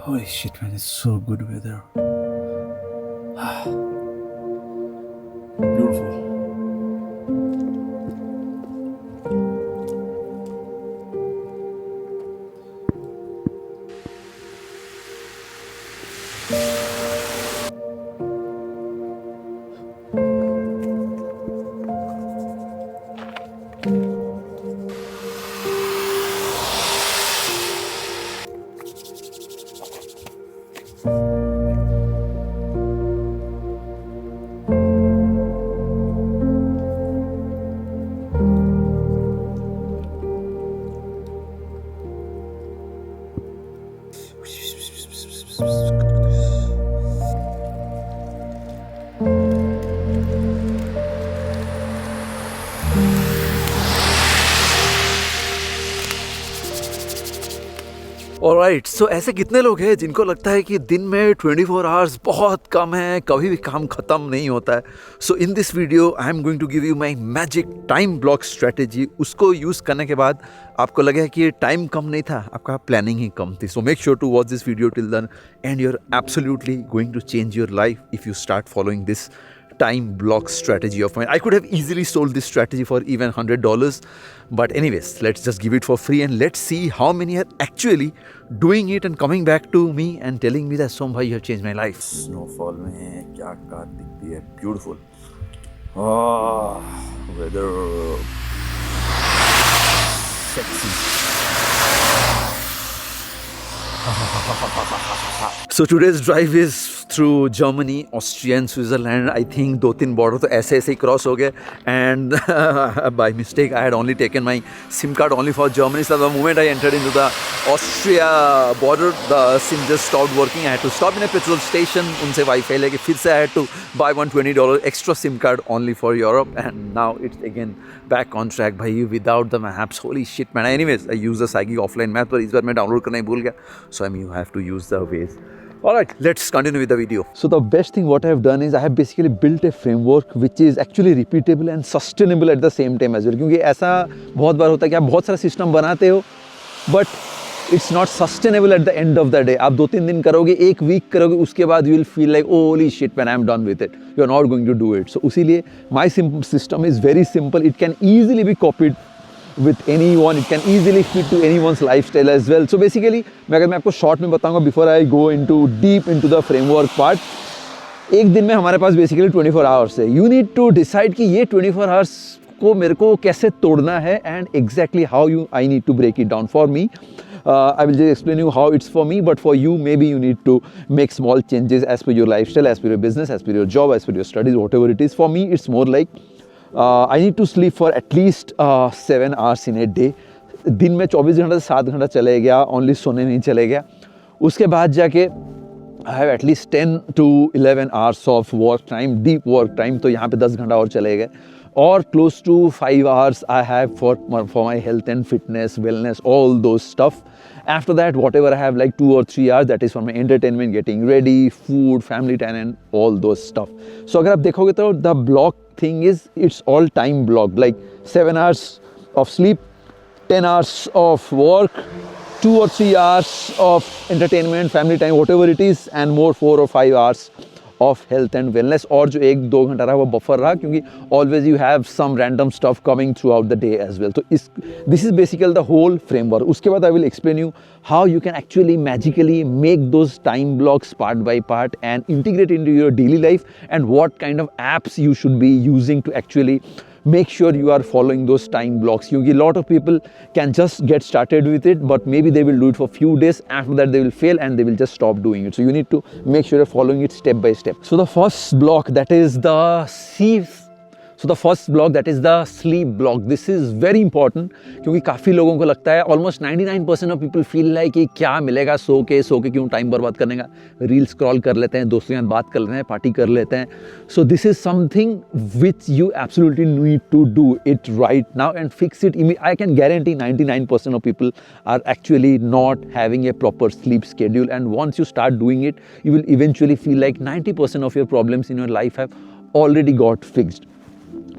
Holy shit, man, it's so good weather. Beautiful. Alright, so ऐसे कितने लोग हैं जिनको लगता है कि दिन में 24 आवर्स बहुत कम है, कभी भी काम खत्म नहीं होता है. So in this video I am going to give you my magic time block strategy. उसको यूज़ करने के बाद आपको लगेगा कि ये टाइम कम नहीं था, आपका प्लानिंग ही कम थी. So make sure to watch this video till then and you are absolutely going to change your life if you start following this time block strategy of mine. I could have easily sold this strategy for even $100, but anyways, let's just give it for free and let's see how many are actually doing it and coming back to me and telling me that Som bhai, you have changed my life. Snowfall में क्या car दिखती है, beautiful. Weather sexy. So today's drive is through Germany, Austria and Switzerland. I think 2-3 border तो ऐसे ही cross हो गए and by mistake I had only taken my SIM card only for Germany. So the moment I entered into the Austria border, the SIM just stopped working. I had to stop in a petrol station, उनसे wifi लेके फिर से I had to buy $120 extra SIM card only for Europe and now it's again back on track भाई without the maps. Holy shit man. Anyways, I use the Psychic offline map पर इस बार मैं download करना ही भूल गया. So I mean you have to use the Waze. Alright, let's continue with the video. So the best thing what I have done is I have basically built a framework which is actually repeatable and sustainable at the same time as well. क्योंकि ऐसा बहुत बार होता है कि आप बहुत सारा system बनाते हो but it's not sustainable at the end of the day. आप 2-3 दिन करोगे, एक वीक करोगे, उसके बाद you will feel like oh holy shit man, I'm done with it. You are not going to do it. So उसीलिए my system is very simple. It can easily be copied with anyone. It can easily fit to anyone's lifestyle as well. So basically अगर मैं आपको short में बताऊंगा before I go into deep into the framework part, एक दिन में हमारे पास basically 24 hours है. यू नीड टू डिसाइड कि ये 24 आवर्स को मेरे को कैसे तोड़ना है and exactly how you I need to break it down. For me I will just explain you how it's for me, but for you maybe you need to make small changes as per your lifestyle, as per your business, as per your job, as per your studies, whatever it is. For me it's more like I need to sleep for at least 7 hours in a day. दिन में 24 घंटा से 7 घंटा चले गया, only सोने नहीं चले गया. उसके बाद जाके I have at least 10 to 11 hours of work time, deep work time. तो यहाँ पे 10 घंटा और चले गए. Or close to 5 hours I have for my health and fitness, wellness, all those stuff. After that, whatever I have like 2 or 3 hours, that is for my entertainment, getting ready, food, family time and all those stuff. So अगर आप देखोगे तो the block thing is it's all time blocked, like 7 hours of sleep, 10 hours of work, 2 or 3 hours of entertainment, family time, whatever it is, and more 4 or 5 hours of health and wellness. और जो 1-2 घंटा रहा वो buffer रहा क्योंकि always you have some random stuff coming throughout the day as well. तो this is basically the whole framework. उसके बाद I will explain you how you can actually magically make those time blocks part by part and integrate into your daily life and what kind of apps you should be using to actually make sure you are following those time blocks. क्योंकि lot of people can just get started with it but maybe they will do it for few days. After that they will fail and they will just stop doing it. So you need to make sure you're following it step by step. So the first block, that is the sleep block. This is very important क्योंकि काफ़ी लोगों को लगता है, almost 99% of people feel like कि क्या मिलेगा सो के क्यों टाइम बर्बाद करने का, रील स्क्रॉल कर लेते हैं, दोस्तों के साथ बात कर लेते हैं, पार्टी कर लेते हैं. So this is something which you absolutely need to do it right now and fix it. I can guarantee 99% of people are actually not having a proper sleep schedule, and once you start doing it, you will eventually feel like 90% of your problems in your life have already got fixed.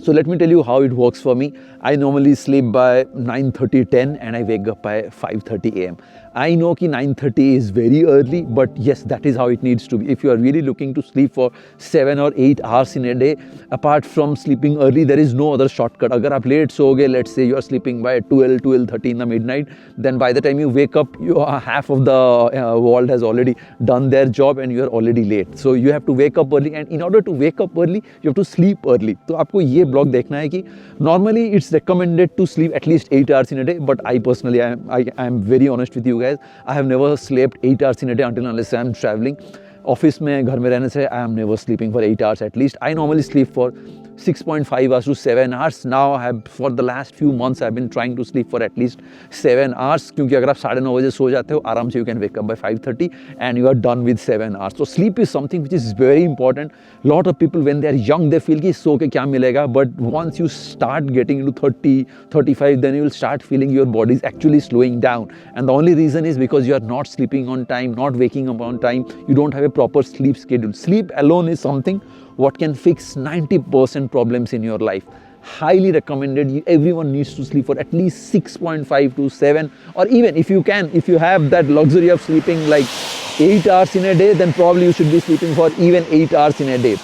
So let me tell you how it works for me. I normally sleep by 9:30, 10 and I wake up by 5:30 a.m. I know कि 9:30 is very early, but yes, that is how it needs to be. If you are really looking to sleep for 7 or 8 hours in a day, apart from sleeping early, there is no other shortcut. अगर आप late सोओगे, let's say you are sleeping by 12, 12:30 in the midnight, then by the time you wake up, half of the world has already done their job and you are already late. So you have to wake up early, and in order to wake up early, you have to sleep early. तो आपको ये blog देखना है कि normally it's recommended to sleep at least 8 hours in a day, but I personally, I am very honest with you guys, I have never slept 8 hours in a day until unless I am traveling. Office में घर में रहने से I am never sleeping for 8 hours at least. I normally sleep for 6.5 hours to 7 hours. Now I have, for the last few months, I've been trying to sleep for at least 7 hours. क्योंकि अगर आप 9:30 बजे सो जाते हो आराम से, you can wake up by 5:30 and you are done with 7 hours. So sleep is something which is very important. Lot of people when they are young, they feel कि सो के क्या मिलेगा, but once you start getting into 30, 35, then you will start feeling your body is actually slowing down. And the only reason is because you are not sleeping on time, not waking up on time. You don't have a proper sleep schedule. Sleep alone is something what can fix 90% problems in your life. Highly recommended. Everyone needs to sleep for at least 6.5 to 7, or even if you can, if you have that luxury of sleeping like 8 hours in a day, then probably you should be sleeping for even 8 hours in a day.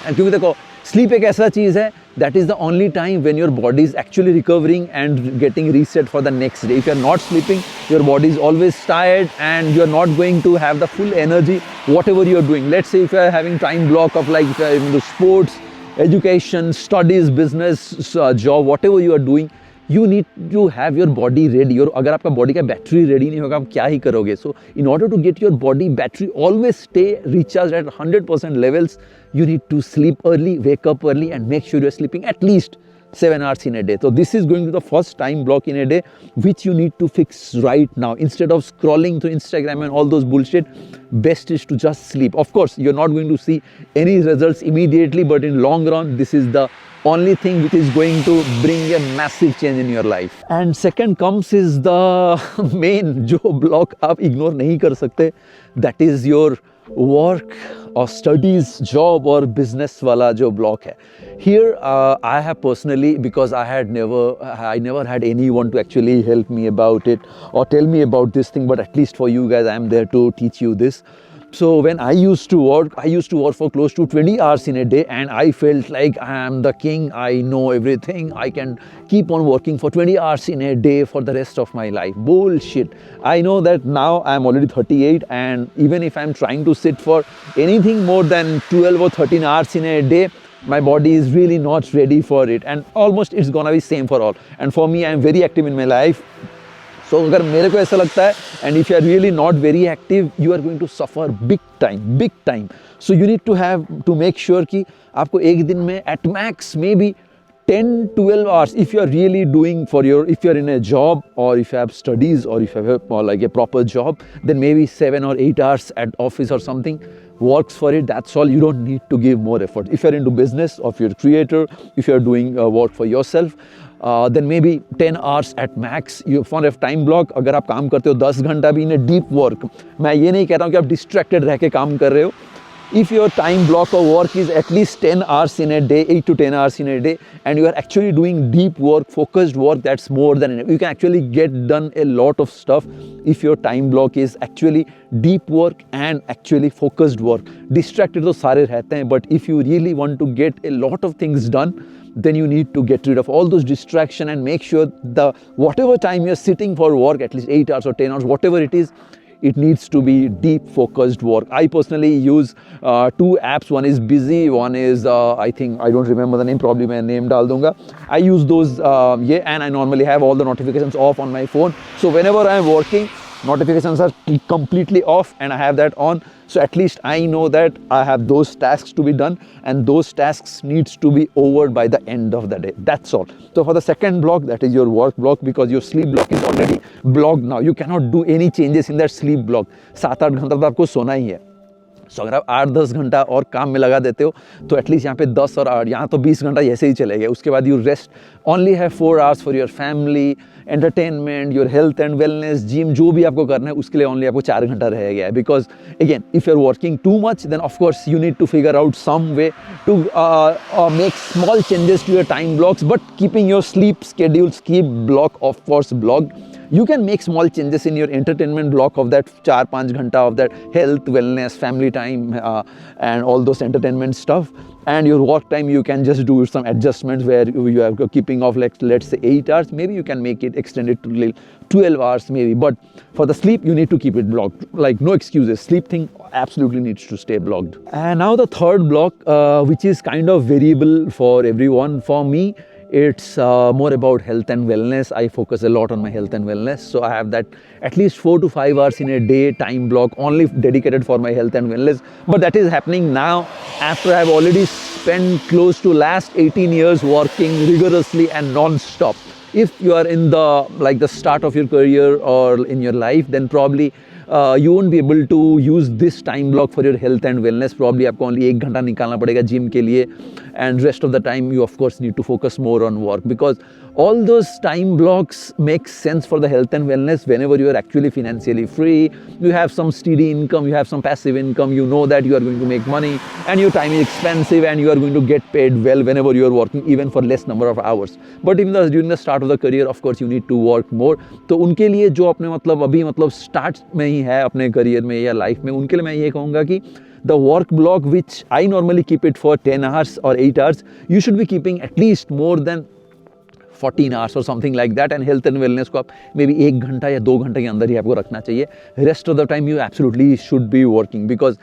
And क्योंकि देखो, sleep एक ऐसा चीज़ है, that is the only time when your body is actually recovering and getting reset for the next day. If you are not sleeping, your body is always tired and you are not going to have the full energy whatever you are doing. Let's say if you are having time block of like if you are into sports, education, studies, business, job, whatever you are doing, you need to have your body ready. और अगर आपका body का battery ready नहीं होगा, आप क्या ही करोगे? So in order to get your body battery always stay recharged at 100% levels, you need to sleep early, wake up early, and make sure you are sleeping at least 7 hours in a day. So this is going to be the first time block in a day which you need to fix right now. Instead of scrolling through Instagram and all those bullshit, best is to just sleep. Of course, you're not going to see any results immediately, but in long run, this is the only thing which is going to bring a massive change in your life. And second comes is the main जो block आप ignore नहीं कर सकते, that is your work or studies, job or business वाला जो block है. Here I have personally, because I never had anyone to actually help me about it or tell me about this thing, but at least for you guys I am there to teach you this. So when I used to work for close to 20 hours in a day, and I felt like I am the king, I know everything, I can keep on working for 20 hours in a day for the rest of my life. Bullshit. I know that now I am already 38, and even if I am trying to sit for anything more than 12 or 13 hours in a day, my body is really not ready for it, and almost it's gonna be same for all. And for me, I am very active in my life. So अगर मेरे को ऐसा लगता है, and if you are really not very active, you are going to suffer big time. So you need to make sure कि आपको एक दिन में at max maybe 10-12 hours, if you are really doing if you are in a job, or if you have studies, or if you have like a proper job, then maybe 7 or 8 hours at office or something works for it. That's all. You don't need to give more effort. If you're into business, or if you're a creator, if you're doing work for yourself, then maybe 10 hours at max. You for a time block, अगर आप काम करते हो 10 घंटा भी in a deep work, मैं ये नहीं कह रहा हूँ कि आप distracted रह के काम कर रहे हो. If your time block of work is at least 10 hours in a day, 8 to 10 hours in a day, and you are actually doing deep work, focused work, that's more than enough. You can actually get done a lot of stuff if your time block is actually deep work and actually focused work. Distracted तो सारे रहते हैं, but if you really want to get a lot of things done, then you need to get rid of all those distraction and make sure whatever time you're sitting for work, at least 8 hours or 10 hours, whatever it is, it needs to be deep focused work. I personally use 2 apps. One is Busy, one is I think, I don't remember the name, probably मैं name डाल दूंगा. I use those and I normally have all the notifications off on my phone. So whenever I am working, notifications are completely off and I have that on. So at least I know that I have those tasks to be done, and those tasks needs to be over by the end of the day. That's all. So for the second block, that is your work block, because your sleep block is already blocked now. You cannot do any changes in that sleep block. 7-8 घंटा तो आपको सोना ही है. So अगर आप 8-10 घंटा और काम में लगा देते हो, तो एटलीस्ट यहाँ पे 10 और 8, यहाँ तो 20 घंटा ऐसे ही चले गए. उसके बाद you rest, only have 4 hours for your family, entertainment, your health and wellness, gym, जो भी आपको करना है उसके लिए ओनली आपको 4 घंटा रह गया है. Because again if you are working too much, then of course you need to figure out some way to make small changes to your time blocks, but keeping your sleep schedules, keep block of course blocked. You can make small changes in your entertainment block of that 4-5 घंटा of that health, wellness, family time, and all those entertainment stuff. And your work time, you can just do some adjustments where you are keeping off, like let's say 8 hours. Maybe you can make it extended to 12 hours maybe. But for the sleep, you need to keep it blocked. Like no excuses. Sleep thing absolutely needs to stay blocked. And now the third block, which is kind of variable for everyone. For me, it's more about health and wellness. I focus a lot on my health and wellness. So I have that at least 4 to 5 hours in a day time block only dedicated for my health and wellness. But that is happening now after I've already spent close to last 18 years working rigorously and non-stop. If you are in the start of your career or in your life, then probably you won't be able to use this time block for your health and wellness. Probably आपको only 1 घंटा निकालना पड़ेगा gym के लिए, and rest of the time you of course need to focus more on work, because all those time blocks make sense for the health and wellness whenever you are actually financially free. You have some steady income, you have some passive income, you know that you are going to make money and your time is expensive and you are going to get paid well whenever you are working, even for less number of hours. But even during the start of the career, of course you need to work more. तो उनके लिए जो अपने अभी start में ही है अपने career में या लाइफ में, उनके लिए मैं ये कहूँगा कि the work block, which I normally keep it for 10 hours or 8 hours, you should be keeping at least more than 14 hours or something like that. And health and wellness को आप maybe 1 घंटा या 2 घंटे के अंदर ही आपको रखना चाहिए. Rest of the time you absolutely should be working, because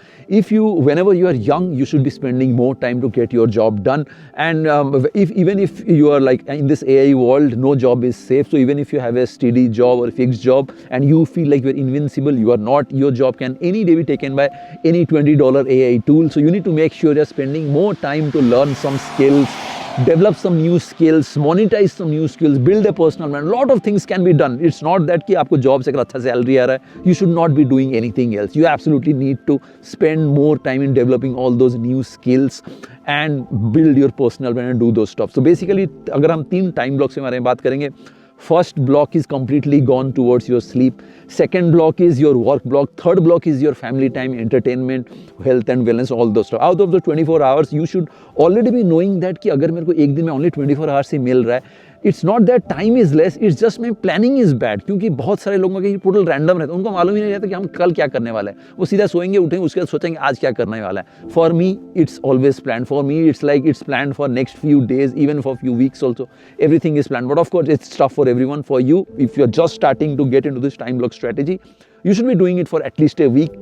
whenever you are young, you should be spending more time to get your job done. And even if you are like in this AI world, no job is safe. So even if you have a steady job or a fixed job and you feel like you're invincible, you are not. Your job can any day be taken by any $20 AI tool. So you need to make sure you're spending more time to learn some skills, develop some new skills, monetize some new skills, build a personal brand. A lot of things can be done. It's not that कि आपको job से अगर अच्छा salary आ रहा है, you should not be doing anything else. You absolutely need to spend more time in developing all those new skills and build your personal brand and do those stuff. So basically, अगर हम 3 time blocks के बारे में बात करेंगे, first block is completely gone towards your sleep. Second block is your work block. Third block is your family time, entertainment, health and wellness, all those stuff. Out of the 24 hours, you should already be knowing that कि अगर मेरे को एक दिन में only 24 hours ही मिल रहा है, it's not that time is less, it's just my planning is bad. क्योंकि बहुत सारे लोगों का टोटल रैंडम रहता है, उनको मालूम ही नहीं रहता कि हम कल क्या करने वाले हैं. वो सीधा सोएंगे, उठेंगे, उसके बाद सोचेंगे आज क्या करने वाला है. For me, it's always planned. For me, it's like it's planned for next few days, even for few weeks also. Everything is planned. But of course, it's tough for everyone. For you, if you're just starting to get into this time block strategy, you should be doing it for at least a week.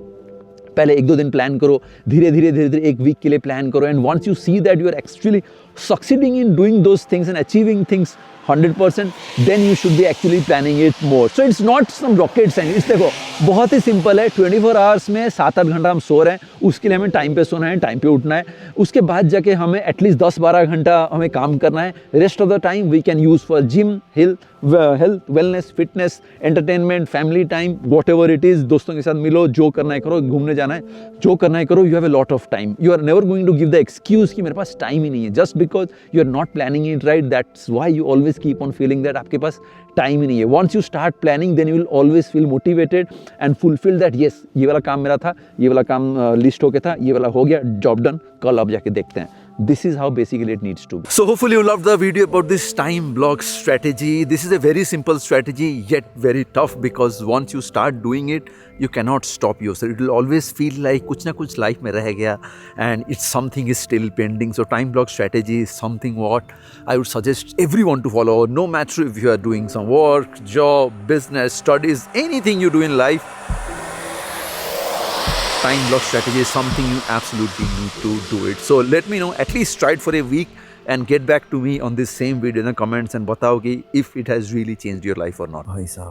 पहले 1-2 दिन plan करो, धीरे धीरे 1 week के लिए plan करो, and once you see that you are actually succeeding in doing those things and achieving things 100%, then you should be actually planning it more. So it's not some rocket science. देखो बहुत ही simple है. 24 hours में 7-8 घंटा हम सो रहे हैं, उसके लिए हमें टाइम पे सोना है, टाइम पे उठना है. उसके बाद जाके हमें एटलीस्ट 10-12 घंटा हमें काम करना है. Rest of the time we can use for gym, health, wellness, fitness, entertainment, family time, whatever it is. दोस्तों के साथ मिलो, जो करना है करो, घूमने जाना है, जो करना है करो. You have a lot of time. You are never going to give the excuse कि मेरे पास टाइम ही नहीं है. Just because you are not planning it right, that's why you always keep on feeling that आपके पास time ही नहीं है. Once you start planning, then you will always feel motivated and fulfilled that yes, ये वाला काम मेरा था, ये वाला काम लिस्ट हो गया था, ये वाला हो गया, जॉब डन, कल अब जाके देखते हैं. This is how basically it needs to be. So hopefully you loved the video about this time block strategy. This is a very simple strategy, yet very tough, because once you start doing it, you cannot stop yourself. It will always feel like कुछ ना कुछ life में रह गया and it's something is still pending. So time block strategy is something what I would suggest everyone to follow, no matter if you are doing some work, job, business, studies, anything you do in life. Time block strategy is something you absolutely need to do it. So let me know, at least try it for a week and get back to me on this same video in the comments and बताओ कि if it has really changed your life or not. भाई साहब